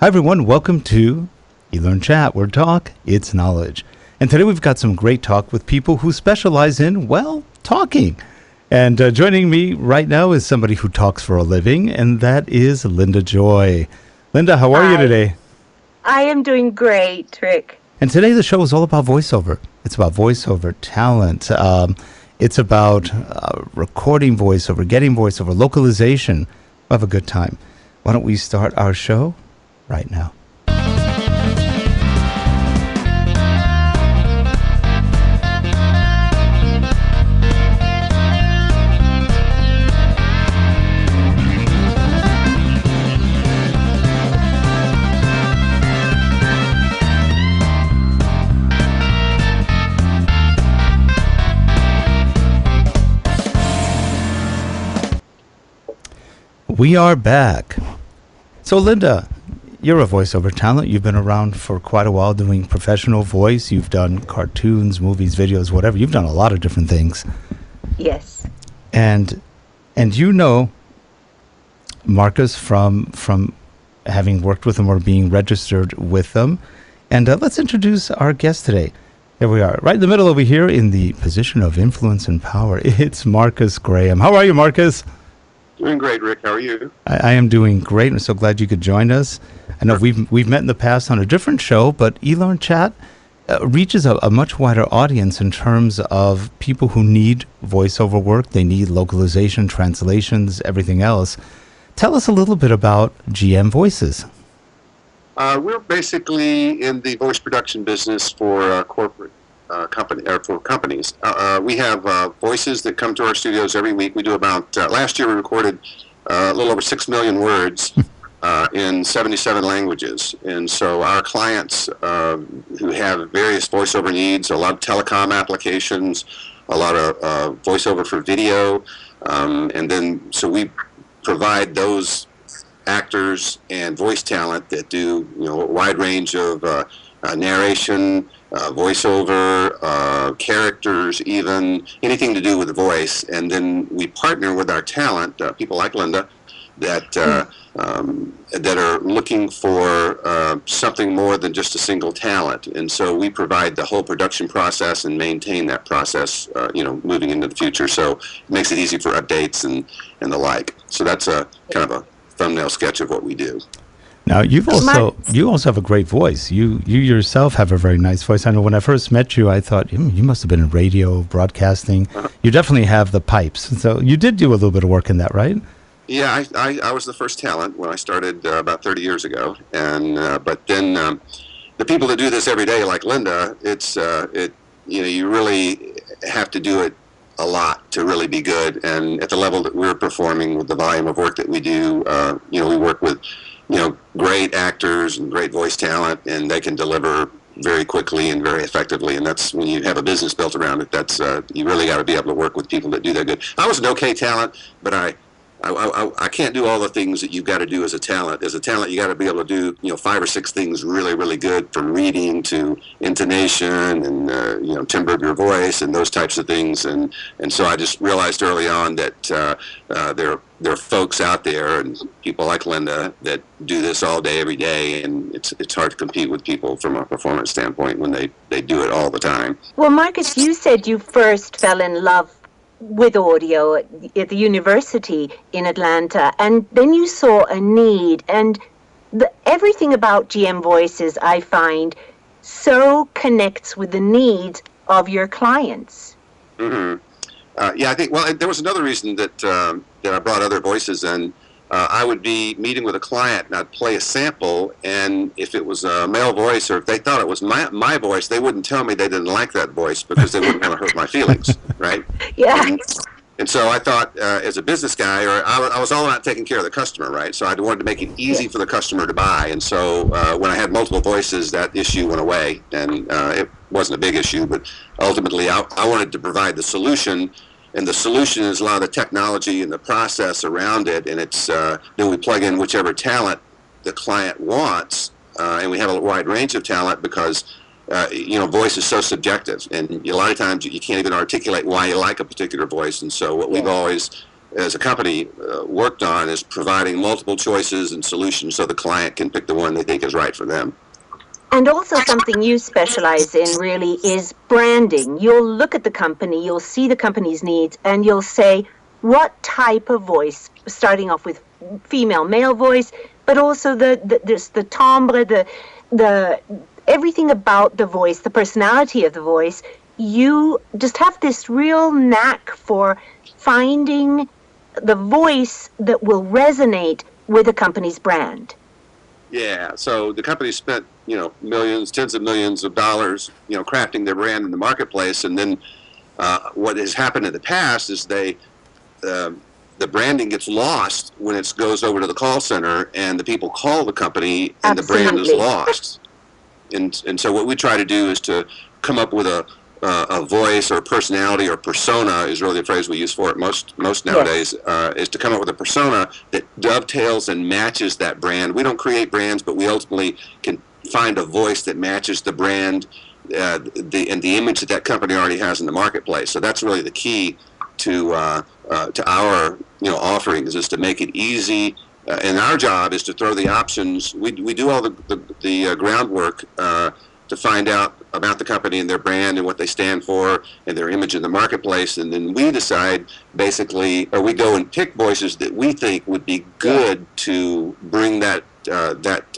Hi everyone, welcome to eLearn Chat, where talk, it's knowledge. And today we've got some great talk with people who specialize in, well, talking. And joining me right now is somebody who talks for a living, and that is Linda Joy. Linda, how are you today? I am doing great, Rick. And today the show is all about voiceover. It's about voiceover talent. It's about recording voiceover, getting voiceover, localization. We'll have a good time. Why don't we start our show right now? We are back. So, Linda, you're a voiceover talent. You've been around for quite a while doing professional voice. You've done cartoons, movies, videos, whatever. You've done a lot of different things. Yes. And you know Marcus from having worked with them or being registered with them. And let's introduce our guest today. Here we are, right in the middle over here in the position of influence and power. It's Marcus Graham. How are you, Marcus? Doing great, Rick. How are you? I am doing great. I'm so glad you could join us. I know we've met in the past on a different show, but eLearn Chat reaches a much wider audience in terms of people who need voiceover work. They need localization, translations, everything else. Tell us a little bit about GM Voices. We're basically in the voice production business for corporate companies. We have voices that come to our studios every week. We do about, last year we recorded a little over 6 million words in 77 languages. And so our clients who have various voiceover needs, a lot of telecom applications, a lot of voiceover for video, and then so we provide those actors and voice talent that do a wide range of narration, voiceover, characters, even anything to do with the voice. And then we partner with our talent, people like Linda, that that are looking for something more than just a single talent. And so we provide the whole production process and maintain that process, moving into the future. So it makes it easy for updates and the like. So that's a kind of a thumbnail sketch of what we do. Now, you also have a great voice. You yourself have a very nice voice. I know when I first met you, I thought, you must have been in radio, broadcasting. You definitely have the pipes. So you did do a little bit of work in that, right? Yeah, I was the first talent when I started about 30 years ago. And but then the people that do this every day, like Linda, you really have to do it a lot to really be good. And at the level that we're performing with the volume of work that we do, we work with great actors and great voice talent, and they can deliver very quickly and very effectively. And that's when you have a business built around it. That's you really got to be able to work with people that do that good. I was an okay talent, but I can't do all the things that you've got to do as a talent. As a talent, you got to be able to do 5 or 6 things really, really good, from reading to intonation and timbre of your voice and those types of things. And so I just realized early on that there are folks out there and people like Linda that do this all day, every day, and it's hard to compete with people from a performance standpoint when they do it all the time. Well, Marcus, you said you first fell in love with audio at the university in Atlanta, and then you saw a need, and everything about GM Voices, I find, so connects with the needs of your clients. Mm-hmm. I think, there was another reason that I brought other voices in. I would be meeting with a client and I'd play a sample, and if it was a male voice or if they thought it was my voice, they wouldn't tell me they didn't like that voice because they wouldn't want to hurt my feelings, right? Yeah. And so I thought, as a business guy, I was all about taking care of the customer, right? So I wanted to make it easy for the customer to buy. And so when I had multiple voices, that issue went away, and it wasn't a big issue, but ultimately I wanted to provide the solution. And the solution is a lot of the technology and the process around it, and it's then we plug in whichever talent the client wants, and we have a wide range of talent because voice is so subjective, and a lot of times you can't even articulate why you like a particular voice. And so what we've always as a company, worked on is providing multiple choices and solutions so the client can pick the one they think is right for them. And also something you specialize in really is branding. You'll look at the company, you'll see the company's needs, and you'll say, what type of voice, starting off with female, male voice, but also the timbre, the everything about the voice, the personality of the voice. You just have this real knack for finding the voice that will resonate with a company's brand. Yeah, so the company spent, millions, tens of millions of dollars, crafting their brand in the marketplace, and then what has happened in the past is the branding gets lost when it goes over to the call center, and the people call the company, and Absolutely. the brand is lost. And so what we try to do is to come up with a voice or personality, or persona is really the phrase we use for it most nowadays, is to come up with a persona that dovetails and matches that brand. We don't create brands, but we ultimately can find a voice that matches the brand and the image that company already has in the marketplace. So that's really the key to our offerings, is to make it easy. And our job is to throw the options. We do all the groundwork to find out about the company and their brand and what they stand for and their image in the marketplace, and then we decide basically, or we go and pick voices that we think would be good to bring that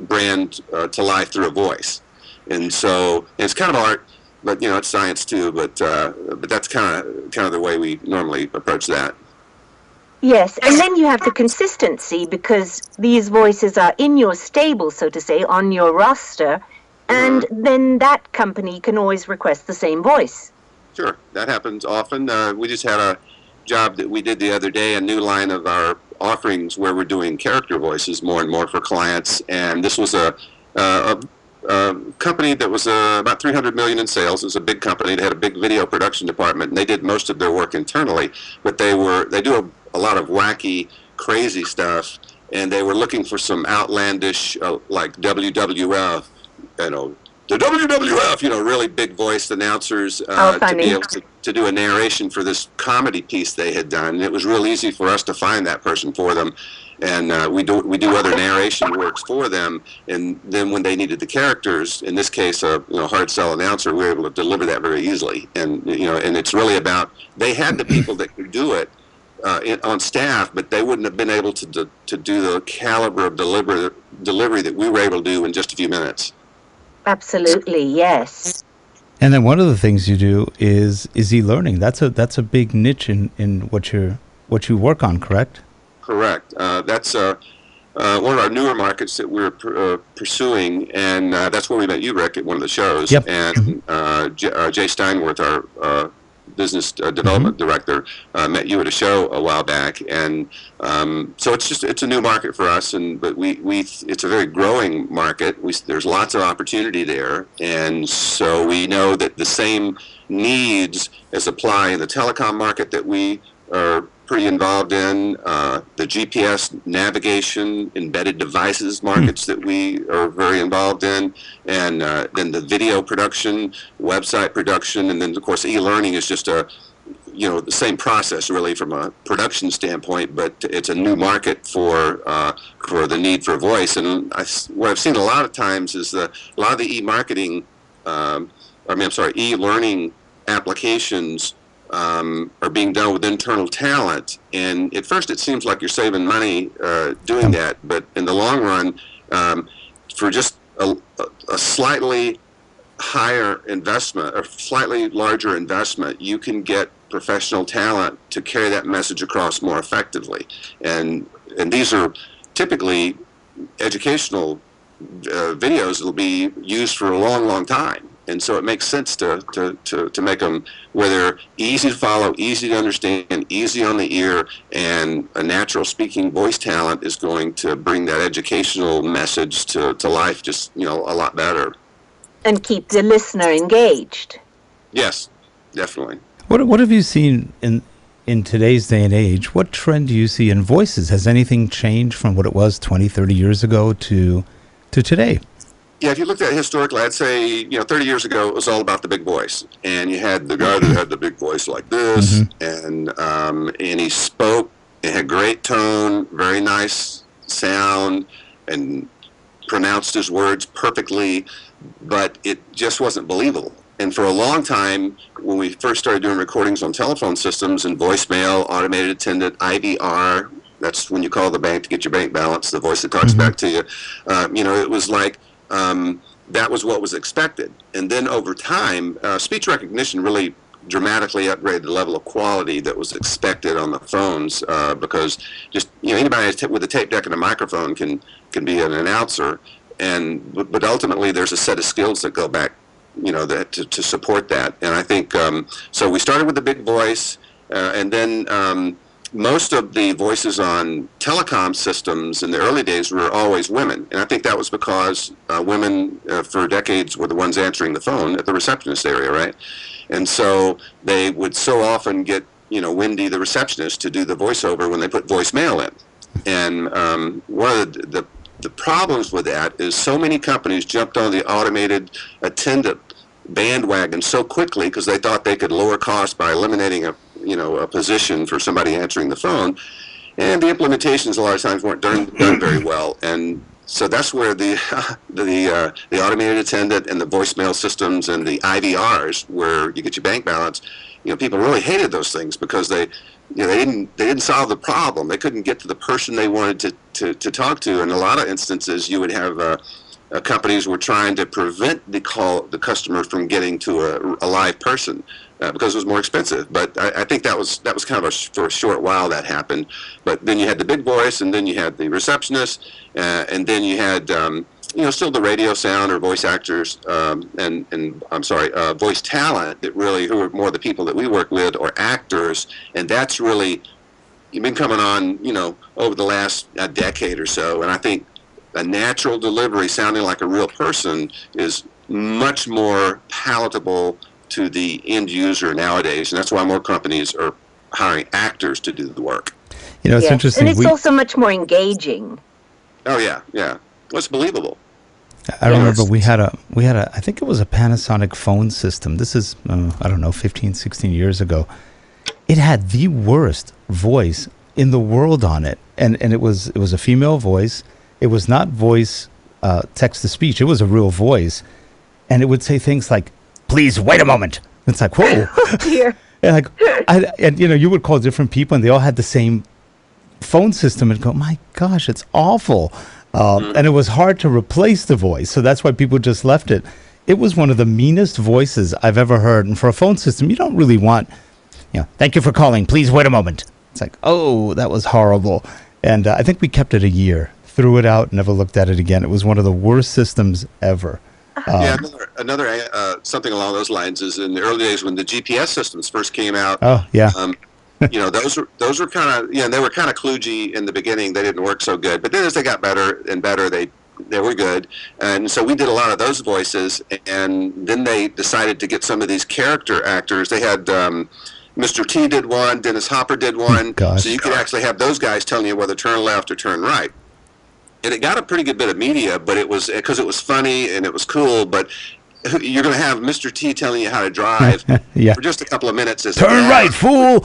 brand to life through a voice. And so it's kind of art, but it's science too. But that's kind of the way we normally approach that. Yes, and then you have the consistency, because these voices are in your stable, so to say, on your roster. And then that company can always request the same voice. Sure, that happens often. We just had a job that we did the other day, a new line of our offerings where we're doing character voices more and more for clients. And this was a company that was about $300 million in sales. It was a big company. They had a big video production department, and they did most of their work internally. But they do a lot of wacky, crazy stuff, and they were looking for some outlandish, like WWF. The WWF, really big voiced announcers to be able to do a narration for this comedy piece they had done. And it was real easy for us to find that person for them, and we do other narration works for them. And then when they needed the characters, in this case, a hard sell announcer, we were able to deliver that very easily. And and it's really about, they had the people that could do it on staff, but they wouldn't have been able to do the caliber of delivery that we were able to do in just a few minutes. Absolutely, yes. And then one of the things you do is e-learning. That's a big niche in what you work on, correct? Correct. That's one of our newer markets that we're pursuing, and that's where we met you, Rick, at one of the shows. Yep. And Jay Steinworth, our business development director, met you at a show a while back, and so it's a new market for us, but it's a very growing market. There's lots of opportunity there, and so we know that the same needs as apply in the telecom market that we are pretty involved in, the GPS navigation, embedded devices markets that we are very involved in, and then the video production, website production, and then of course e-learning is just the same process really from a production standpoint, but it's a new market for the need for voice. And what I've seen a lot of times is a lot of the e-learning applications are being done with internal talent, and at first it seems like you're saving money doing that, but in the long run, for just a slightly higher investment, or slightly larger investment, you can get professional talent to carry that message across more effectively. And these are typically educational videos that will be used for a long time. And so it makes sense to make them where they're easy to follow, easy to understand, easy on the ear, and a natural speaking voice talent is going to bring that educational message to life just a lot better. And keep the listener engaged. Yes, definitely. What have you seen in today's day and age? What trend do you see in voices? Has anything changed from what it was 20, 30 years ago to today? Yeah, if you looked at it historically, I'd say 30 years ago it was all about the big voice, and you had the guy that had the big voice like this, and he spoke It had great tone, very nice sound, and pronounced his words perfectly, but it just wasn't believable. And for a long time, when we first started doing recordings on telephone systems and voicemail, automated attendant, IVR, that's when you call the bank to get your bank balance, the voice that talks back to you, it was like that was what was expected. And then over time, speech recognition really dramatically upgraded the level of quality that was expected on the phones, because just anybody with a tape deck and a microphone can be an announcer, but ultimately there's a set of skills that go back, that to support that. And I think so. We started with the big voice, and then most of the voices on telecom systems in the early days were always women, and I think that was because women for decades were the ones answering the phone at the receptionist area, right? And so they would so often get, Wendy, the receptionist, to do the voiceover when they put voicemail in. And one of the problems with that is so many companies jumped on the automated attendant bandwagon so quickly because they thought they could lower costs by eliminating a position for somebody answering the phone. And the implementations a lot of times weren't done very well. And so that's where the automated attendant and the voicemail systems and the IVRs, where you get your bank balance, people really hated those things because they didn't solve the problem. They couldn't get to the person they wanted to talk to. In a lot of instances, you would have companies were trying to prevent the customer from getting to a live person because it was more expensive. But I think that was kind of for a short while that happened. But then you had the big voice, and then you had the receptionist, and then you had still the radio sound or voice actors, and I'm sorry, voice talent that really, who are more the people that we work with, or actors, and that's really been coming on, over the last decade or so. And I think a natural delivery sounding like a real person is much more palatable to the end user nowadays, and that's why more companies are hiring actors to do the work. It's interesting. And it's also much more engaging. Oh yeah. Well, it's believable. I remember we had a I think it was a Panasonic phone system. This is 15, 16 years ago. It had the worst voice in the world on it, and it was a female voice. It was not voice text to speech. It was a real voice, and it would say things like, "Please wait a moment." It's like, whoa. Oh dear. And you would call different people, and they all had the same phone system, and go, my gosh, it's awful. And it was hard to replace the voice, so that's why people just left it. It was one of the meanest voices I've ever heard, and for a phone system, you don't really want, "Thank you for calling. Please wait a moment." It's like, oh, that was horrible. And I think we kept it a year, threw it out, never looked at it again. It was one of the worst systems ever. Another something along those lines is in the early days when the GPS systems first came out. Oh yeah. Those were kind of they were kind of kludgy in the beginning. They didn't work so good, but then as they got better and better, they were good. And so we did a lot of those voices, and then they decided to get some of these character actors. They had Mr. T did one, Dennis Hopper did one, so you could actually have those guys telling you whether turn left or turn right. And it got a pretty good bit of media, but it was because it was funny and it was cool. But you're going to have Mr. T telling you how to drive for just a couple of minutes. Turn right, fool.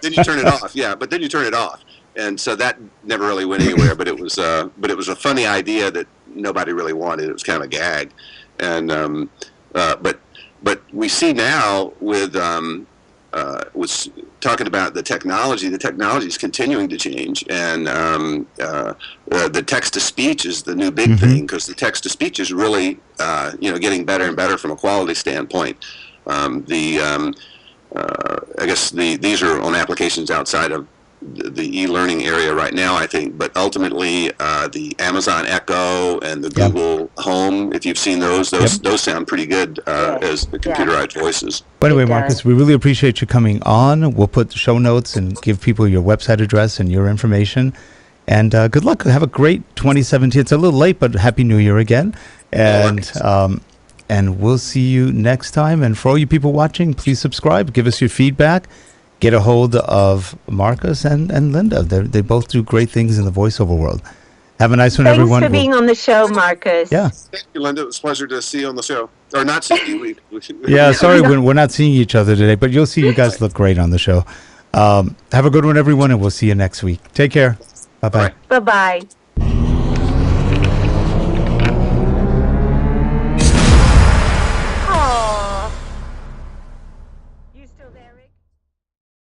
Then you turn it off. Yeah, but then you turn it off, and so that never really went anywhere. But it was a funny idea that nobody really wanted. It was kind of a gag, and but we see now with talking about the technology is continuing to change, and the text-to-speech is the new big thing, because the text-to-speech is really getting better and better from a quality standpoint. I guess these are on applications outside of the e-learning area right now, I think, but ultimately the Amazon Echo and the Google Home, if you've seen those sound pretty good as the computerized voices. But anyway, Marcus, we really appreciate you coming on. We'll put the show notes and give people your website address and your information. And good luck. Have a great 2017. It's a little late, but Happy New Year again. And we'll see you next time. And for all you people watching, please subscribe. Give us your feedback. Get a hold of Marcus and Linda. They both do great things in the voiceover world. Have a nice one, everyone. Thanks for being on the show, Marcus. Yeah. Thank you, Linda. It was a pleasure to see you on the show. Or not see you. Sorry, we're not seeing each other today, but you'll see you guys look great on the show. Have a good one, everyone, and we'll see you next week. Take care. Bye-bye. Right. Bye-bye. Aw. You still there, Rick?